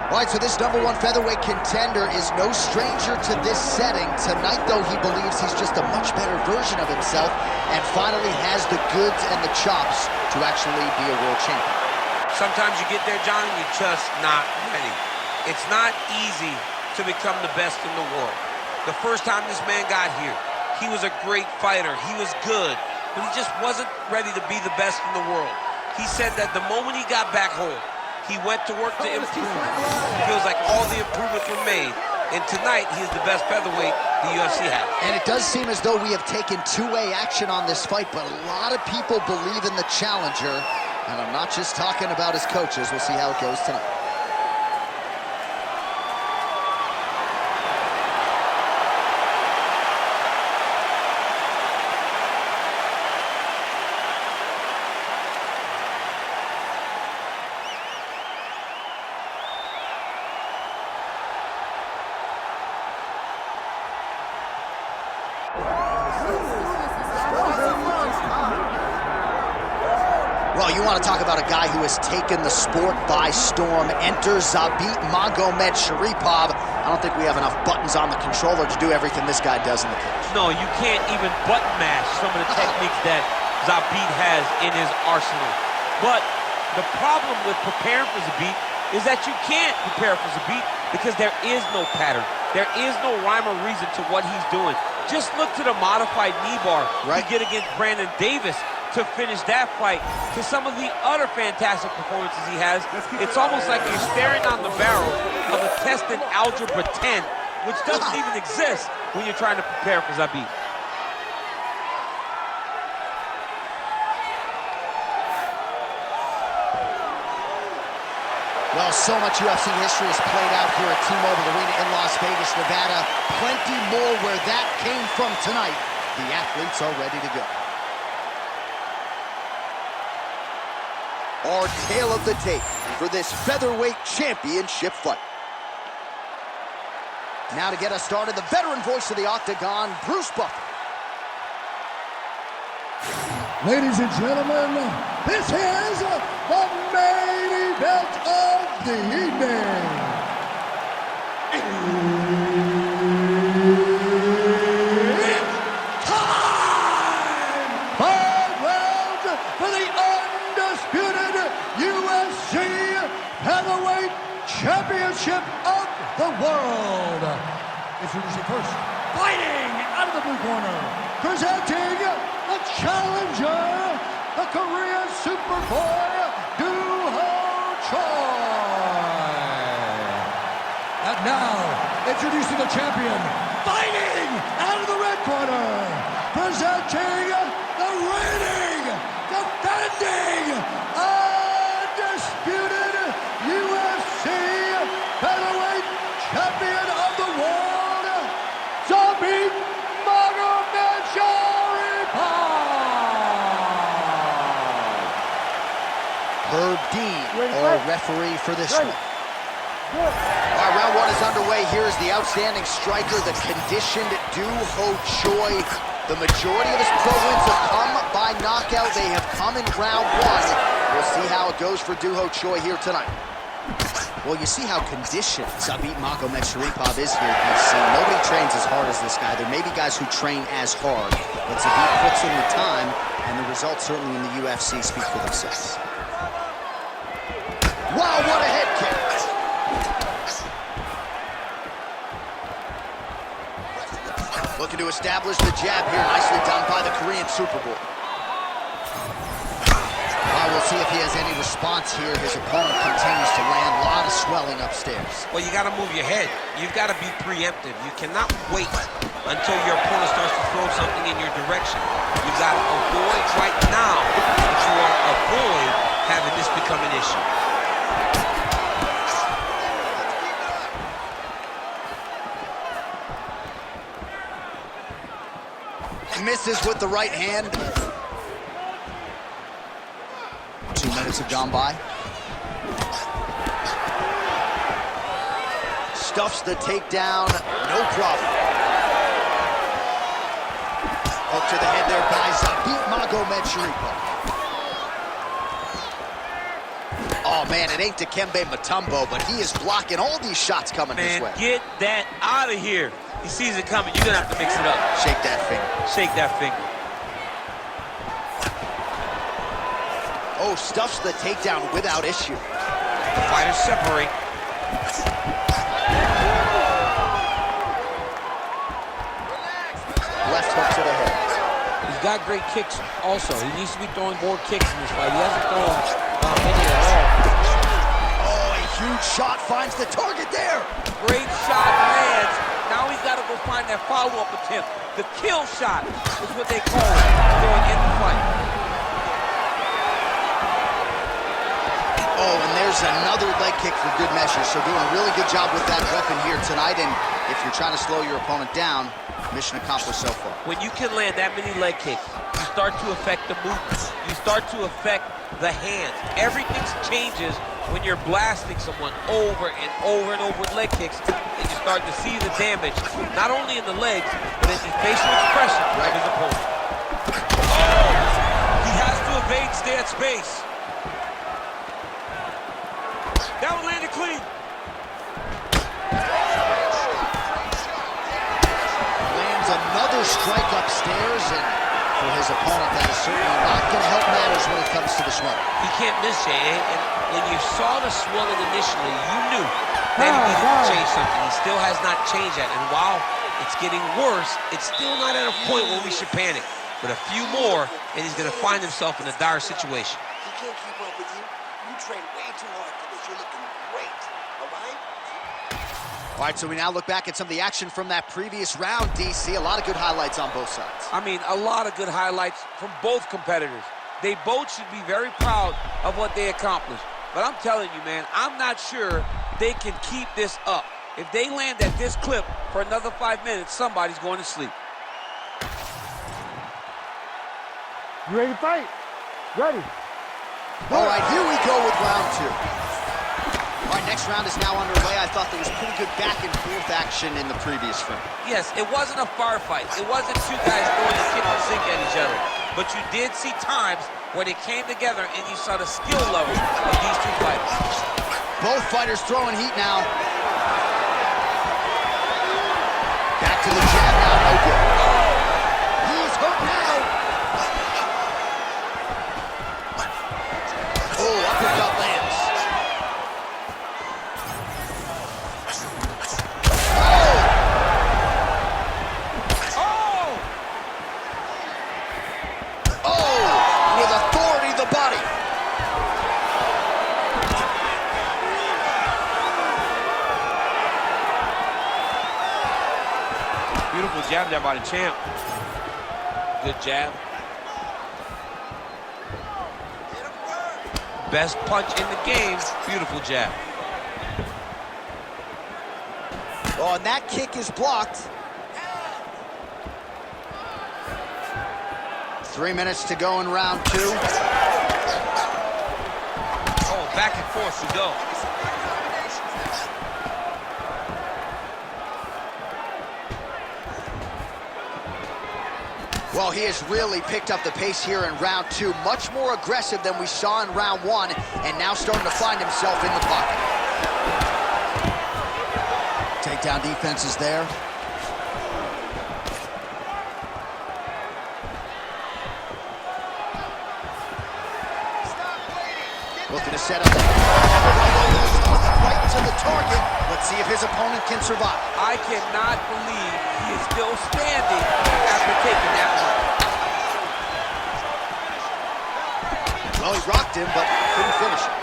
All right, so this #1 featherweight contender is no stranger to this setting. Tonight, though, he believes he's just a much better version of himself and finally has the goods and the chops to actually be a world champion. Sometimes you get there, John, and you're just not ready. It's not easy to become the best in the world. The first time this man got here, he was a great fighter. He was good, but he just wasn't ready to be the best in the world. He said that the moment he got back home, he went to work to improve. It feels like all the improvements were made. And tonight, he is the best featherweight the UFC has. And it does seem as though we have taken two-way action on this fight, but a lot of people believe in the challenger. And I'm not just talking about his coaches. We'll see how it goes tonight. Well, you want to talk about a guy who has taken the sport by storm. Enter Zabit Magomedsharipov. I don't think we have enough buttons on the controller to do everything this guy does in the cage. No, you can't even button mash some of the techniques that Zabit has in his arsenal. But the problem with preparing for Zabit is that you can't prepare for Zabit because there is no pattern. There is no rhyme or reason to what he's doing. Just look to the modified knee bar he did against Brandon Davis to finish that fight, to some of the other fantastic performances he has. It's almost like you're staring on the barrel of a test in Algebra 10, which doesn't even exist when you're trying to prepare for Zabit. Well, so much UFC history has played out here at T-Mobile Arena in Las Vegas, Nevada. Plenty more where that came from tonight. The athletes are ready to go. Our tale of the tape for this featherweight championship fight. Now to get us started, the veteran voice of the Octagon, Bruce Buffer. Ladies and gentlemen, this is the main event of the evening. It's time! 5 rounds for the undisputed UFC Heavyweight Championship of the world. Introducing first, fighting out of the blue corner, presenting the challenger, the Korean Superboy, Dooho Choi. And now, introducing the champion, fighting out of the red corner, presenting the reigning, defending, undisputed UFC Featherweight Champion of the world, Zabit Magomedsharipov. Herb Dean, our referee for this one. All right, round one is underway. Here is the outstanding striker, the conditioned Dooho Choi. The majority of his pro wins have come by knockout. They have come in round one. We'll see how it goes for Dooho Choi here tonight. Well, you see how conditioned Zabit Magomedsharipov is here, DC. Nobody trains as hard as this guy. There may be guys who train as hard, but Zabit puts in the time, and the results certainly in the UFC speak for themselves. Wow, what a head kick! Looking to establish the jab here, nicely done by the Korean Superboy. We'll see if he has any response here. His opponent continues to land. A lot of swelling upstairs. Well, you got to move your head. You've got to be preemptive. You cannot wait until your opponent starts to throw something in your direction. You've got to avoid right now if you want to avoid having this become an issue. Misses with the right hand. 2 minutes have gone by. Stuffs the takedown, no problem. Hook to the head there by Zabit Magomedsharipov. Oh, man, it ain't Dikembe Mutombo, but he is blocking all these shots coming his way. Get that out of here. He sees it coming. You're going to have to mix it up. Shake that finger. Shake that finger. Oh, stuffs the takedown without issue. The fighters separate. Left hook to the head. He's got great kicks also. He needs to be throwing more kicks in this fight. He hasn't thrown any at all. Oh, a huge shot finds the target there. Great shot lands. Now he's got to go find that follow-up attempt. The kill shot is what they call it going in the fight. Oh, and there's another leg kick for good measure. So doing a really good job with that weapon here tonight. And if you're trying to slow your opponent down, mission accomplished so far. When you can land that many leg kicks, you start to affect the movement. You start to affect the hands. Everything changes when you're blasting someone over and over and over with leg kicks, and you start to see the damage, not only in the legs, but in the facial expression of his opponent. Oh! He has to evade, stay at space. That one landed clean. Lands another strike upstairs, and for his opponent, that is certainly not going to help matters when it comes to the swelling. He can't miss, Jay. And when you saw the swelling initially, you knew that he needed to change something. He still has not changed that. And while it's getting worse, it's still not at a point where we should panic. But a few more, and he's going to find himself in a dire situation. He can't keep up with you. You train way too hard for this. You're looking great, all right? All right, so we now look back at some of the action from that previous round, DC. A lot of good highlights on both sides. I mean, a lot of good highlights from both competitors. They both should be very proud of what they accomplished. But I'm telling you, man, I'm not sure they can keep this up. If they land at this clip for another 5 minutes, somebody's going to sleep. You ready to fight? Ready. All right, here we go with round two. All right, next round is now underway. I thought there was pretty good back and forth action in the previous frame. Yes, it wasn't a firefight. It wasn't two guys throwing a kick and sink at each other. But you did see times where they came together and you saw the skill level of these two fighters. Both fighters throwing heat now. Back to the jab now, no good. He's hurt now. Oh, uppercut lands. With authority, the body. Beautiful jab there by the champ. Good jab. Best punch in the game. Beautiful jab. Oh, and that kick is blocked. 3 minutes to go in round two. Oh, back and forth we go. Well, he has really picked up the pace here in round two. Much more aggressive than we saw in round one, and now starting to find himself in the pocket. Takedown defense is there. Looking to set up the right to the target. Let's see if his opponent can survive. I cannot believe he is still standing after taking that one. Well, he rocked him, but couldn't finish it.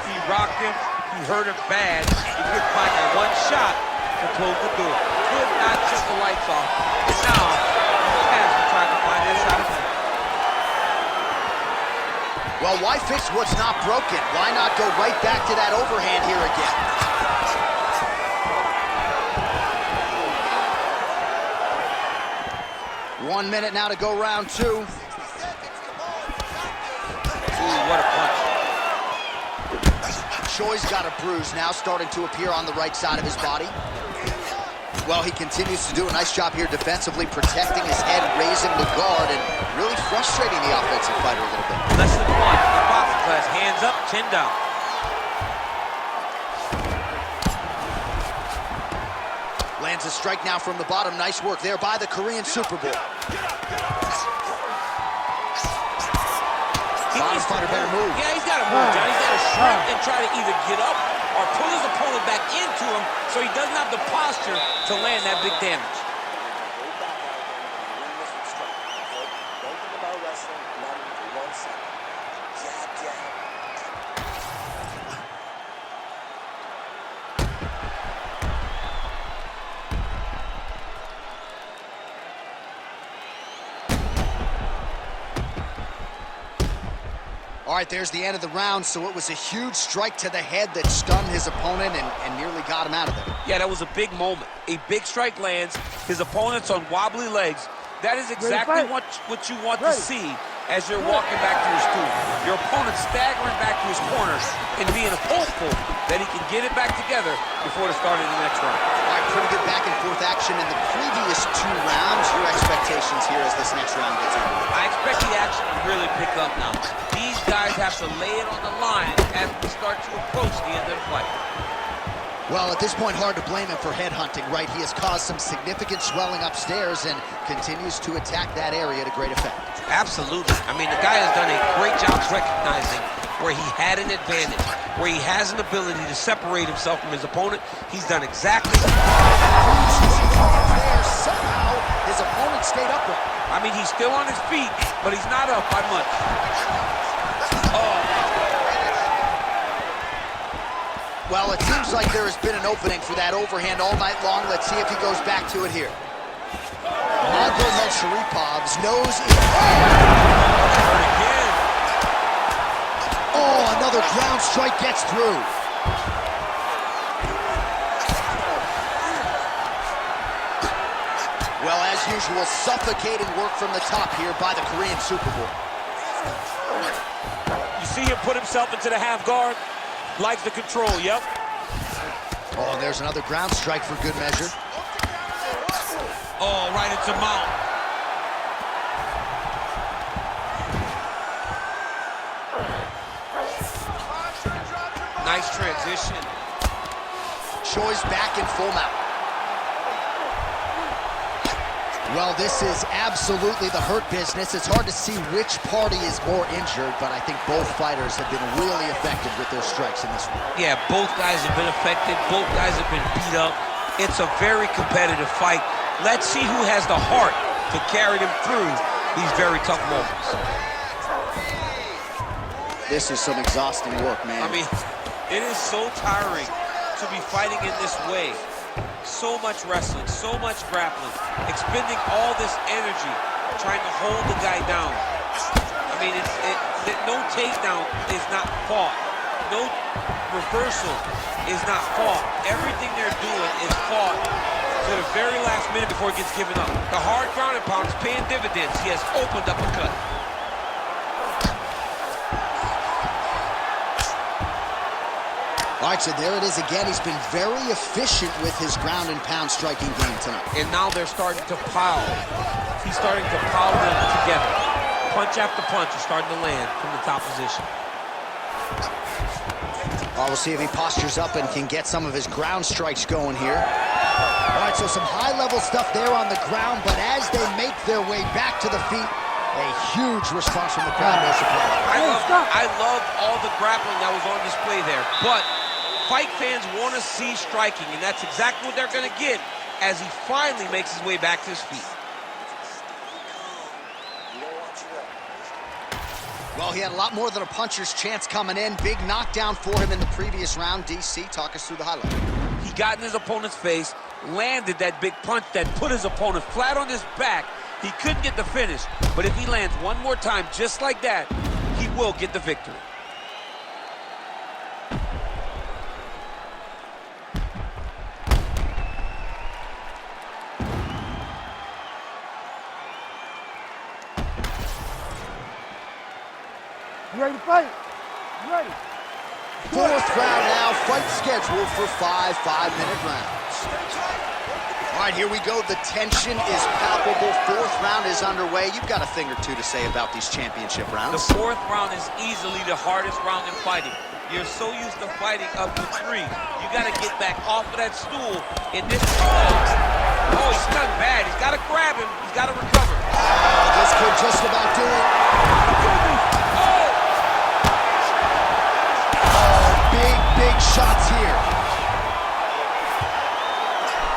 He rocked him. He hurt him bad. He couldn't find that one shot to close the door. Could not shut the lights off. And now he has to try to find that shot again. Well, why fix what's not broken? Why not go right back to that overhand here again? 1 minute now to go round two. Ooh, what a punch. Choi's got a bruise now starting to appear on the right side of his body. Well, he continues to do a nice job here defensively, protecting his head, raising the guard, and really frustrating the offensive fighter a little bit. Lesson one, the boxing class, hands up, chin down. Lands a strike now from the bottom. Nice work there by the Korean Super Bowl. Bottom fighter better move. Yeah, he's got to move, John. He's got to shrink and try to either get up or pull his opponent back into him so he doesn't have the posture to land that big damage. Go back out there and win this with strike. Okay? Don't think about wrestling, not even for 1 second. Jab, jab. All right, there's the end of the round, so it was a huge strike to the head that stunned his opponent and nearly got him out of there. Yeah, that was a big moment. A big strike lands, his opponent's on wobbly legs. That is exactly what you want to see as you're walking back to your stool. Your opponent staggering back to his corner and being hopeful that he can get it back together before the start of the next round. All right, pretty good back and forth action in the previous 2 rounds. Your expectations here as this next round gets underway? I expect the action to really pick up now. These guys have to lay it on the line as we start to approach the end of the fight. Well, at this point, hard to blame him for headhunting, right? He has caused some significant swelling upstairs and continues to attack that area to great effect. Absolutely. I mean, the guy has done a great job recognizing where he had an advantage, where he has an ability to separate himself from his opponent. He's done exactly There, somehow, his opponent stayed upright. I mean, he's still on his feet, but he's not up by much. Well, it seems like there has been an opening for that overhand all night long. Let's see if he goes back to it here. Magomedsharipov's nose is... Oh, another ground strike gets through. Well, as usual, suffocating work from the top here by the Korean Super Bowl. You see him put himself into the half guard? Likes the control, yep. Oh, and there's another ground strike for good measure. Oh, right into mount. Nice transition. Choi's back in full mount. Well, this is absolutely the hurt business. It's hard to see which party is more injured, but I think both fighters have been really effective with their strikes in this one. Yeah, both guys have been affected. Both guys have been beat up. It's a very competitive fight. Let's see who has the heart to carry them through these very tough moments. This is some exhausting work, man. I mean, it is so tiring to be fighting in this way. So much wrestling, so much grappling, expending all this energy trying to hold the guy down. I mean, no takedown is not fought. No reversal is not fought. Everything they're doing is fought to the very last minute before it gets given up. The hard ground and pound is paying dividends. He has opened up a cut. All right, so there it is again. He's been very efficient with his ground and pound striking game tonight. And now they're starting to pile. He's starting to pile them together. Punch after punch is starting to land from the top position. Oh, we'll see if he postures up and can get some of his ground strikes going here. All right, so some high-level stuff there on the ground, but as they make their way back to the feet, a huge response from the crowd. No surprise. I love all the grappling that was on display there, but fight fans want to see striking, and that's exactly what they're going to get as he finally makes his way back to his feet. Well, he had a lot more than a puncher's chance coming in. Big knockdown for him in the previous round. DC, talk us through the highlight. He got in his opponent's face, landed that big punch that put his opponent flat on his back. He couldn't get the finish, but if he lands one more time just like that, he will get the victory. You ready to fight? You ready? Fourth round now, fight scheduled for 5 5-minute rounds. All right, here we go. The tension is palpable. Fourth round is underway. You've got a thing or two to say about these championship rounds. The fourth round is easily the hardest round in fighting. You're so used to fighting up to 3. You got to get back off of that stool. In this, oh, he's done bad. He's got to grab him. He's got to recover. Oh, this could just about do it. Oh, big shots here.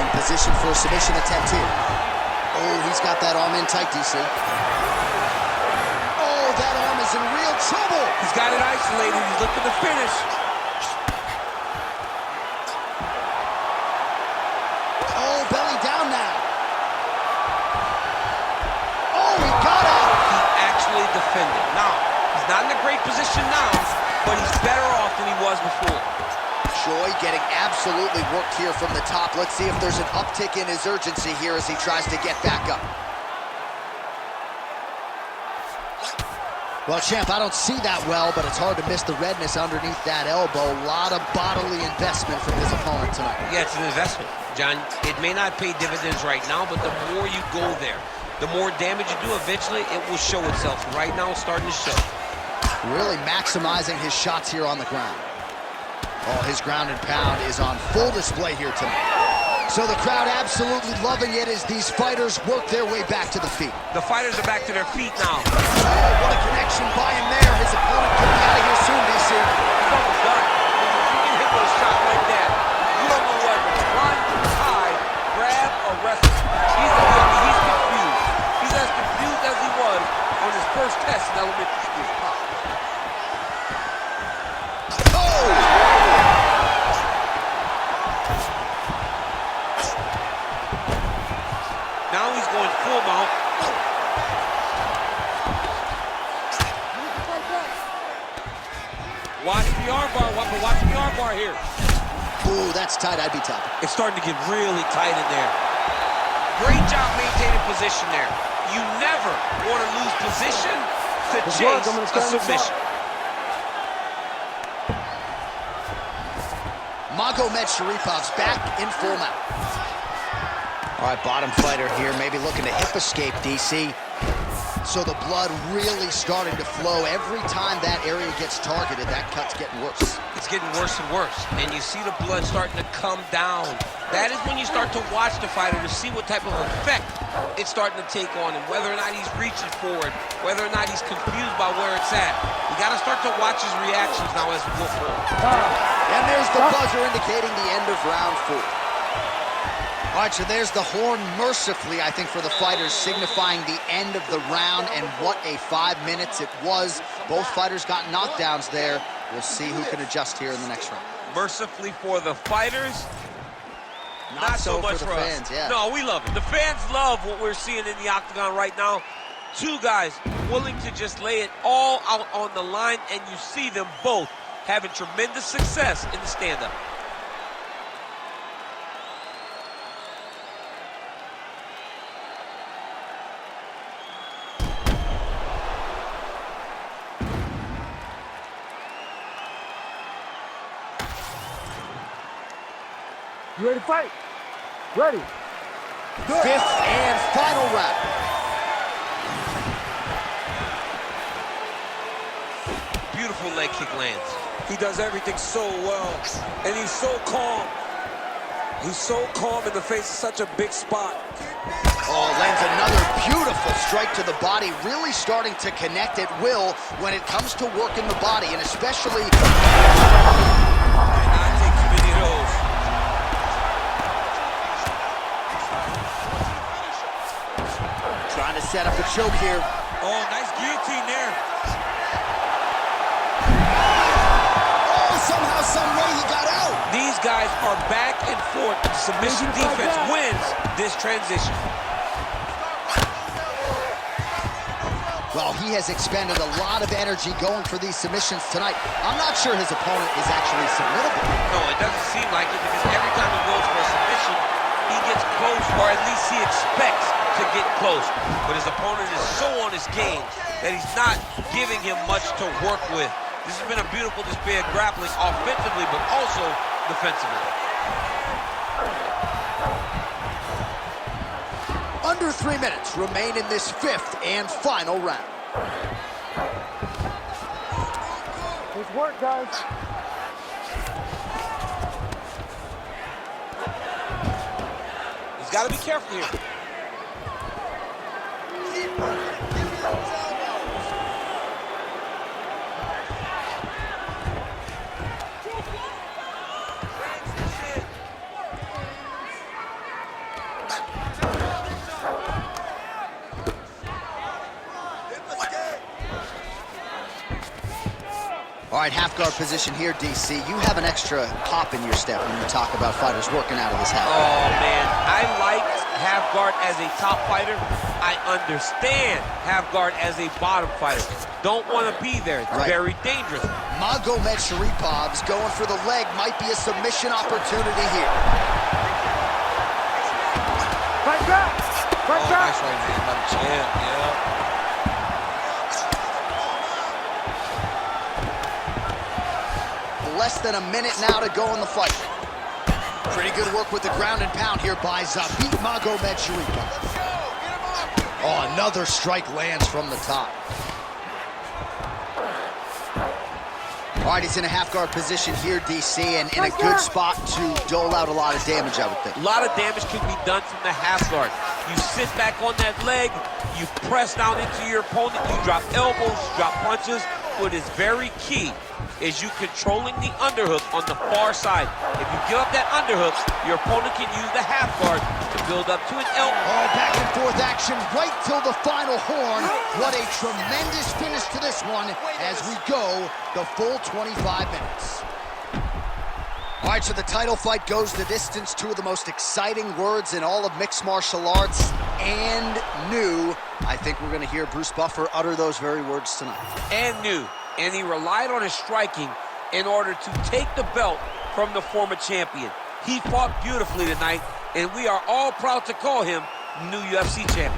In position for a submission attempt here. Oh, he's got that arm in tight, DC. Oh, that arm is in real trouble. He's got it isolated. He's looking to finish. Oh, belly down now. Oh, he got out. He actually defended. Now, he's not in a great position now, but he's better off than he was before. Choi getting absolutely worked here from the top. Let's see if there's an uptick in his urgency here as he tries to get back up. Well, champ, I don't see that well, but it's hard to miss the redness underneath that elbow. A lot of bodily investment from his opponent tonight. Yeah, it's an investment, John. It may not pay dividends right now, but the more you go there, the more damage you do, eventually it will show itself. Right now, it's starting to show. Really maximizing his shots here on the ground. Oh, his ground and pound is on full display here tonight. So the crowd absolutely loving it as these fighters work their way back to the feet. The fighters are back to their feet now. Oh, what a connection by him there. His opponent could be out of here soon, DC. He's almost done. If you can hit with a shot like that, you don't know whether to run, hide, grab, or wrestle. He's confused. He's as confused as he was on his first test in elementary school. Now he's going full mount. Watch the armbar. Watch the armbar here. Ooh, that's tight. I'd be tough. It's starting to get really tight in there. Great job maintaining position there. You never want to lose position to chase a submission. Magomedsharipov back in full mount. All right, bottom fighter here, maybe looking to hip escape, DC. So the blood really starting to flow. Every time that area gets targeted, that cut's getting worse. It's getting worse and worse, and you see the blood starting to come down. That is when you start to watch the fighter to see what type of effect it's starting to take on him, whether or not he's reaching forward, whether or not he's confused by where it's at. You got to start to watch his reactions now as we go forward. And there's the buzzer indicating the end of round 4. All right, so there's the horn mercifully, I think, for the fighters, signifying the end of the round, and what a 5 minutes it was. Both fighters got knockdowns there. We'll see who can adjust here in the next round. Mercifully for the fighters, not so much for us. Fans, yeah. No, we love it. The fans love what we're seeing in the octagon right now. Two guys willing to just lay it all out on the line, and you see them both having tremendous success in the stand-up. You ready to fight? Ready. Good. 5th and final round. Beautiful leg kick lands. He does everything so well, and he's so calm. He's so calm in the face of such a big spot. Oh, lands another beautiful strike to the body, really starting to connect at will when it comes to working the body, and especially... And I take too many of those. Trying to set up a choke here. Oh, nice guillotine there. Oh, somehow, some way he got out. These guys are back and forth. Submission defense wins this transition. Well, he has expended a lot of energy going for these submissions tonight. I'm not sure his opponent is actually submittable. No, it doesn't seem like it, because every time he goes for a submission, he gets close, or at least he expects to get close. But his opponent is so on his game that he's not giving him much to work with. This has been a beautiful display of grappling offensively, but also defensively. Under 3 minutes remain in this 5th and final round. Good work, guys. He's got to be careful here. All right, half guard position here, DC. You have an extra hop in your step when you talk about fighters working out of this half guard. Oh, man, I like half guard as a top fighter. I understand half guard as a bottom fighter. Don't want to be there. It's very dangerous. Magomedsharipov going for the leg. Might be a submission opportunity here. Fight back! Fight back! Nice right hand by the champ, yeah. Less than a minute now to go in the fight. Pretty good work with the ground and pound here by Zabit Magomedsharipov. Oh, another strike lands from the top. All right, he's in a half guard position here, DC, and in a good spot to dole out a lot of damage, I would think. A lot of damage can be done from the half guard. You sit back on that leg, you press down into your opponent, you drop elbows, you drop punches. What is very key is you controlling the underhook on the far side. If you give up that underhook, your opponent can use the half guard to build up to an elbow. Oh, back and forth action right till the final horn. What a tremendous finish to this one as we go the full 25 minutes. All right, so the title fight goes the distance. Two of the most exciting words in all of mixed martial arts, and new. I think we're going to hear Bruce Buffer utter those very words tonight. And new. And he relied on his striking in order to take the belt from the former champion. He fought beautifully tonight, and we are all proud to call him new UFC champion.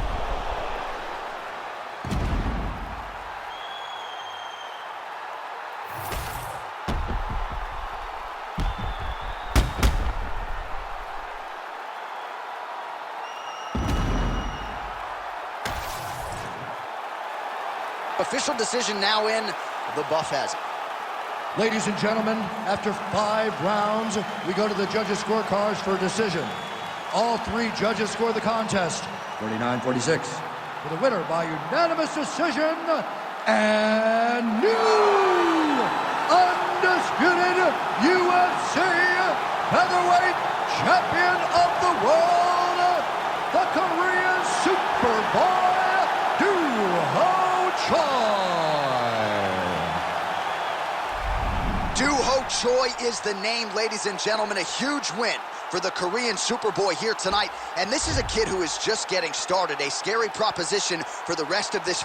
Official decision now in. The buff has it. Ladies and gentlemen, after 5 rounds, we go to the judges' scorecards for decision. All 3 judges score the contest 49-46. For the winner by unanimous decision, and new undisputed UFC featherweight champion of the world, the Korean Superboy, Dooho Choi. Dooho Choi is the name, ladies and gentlemen. A huge win for the Korean Superboy here tonight. And this is a kid who is just getting started. A scary proposition for the rest of this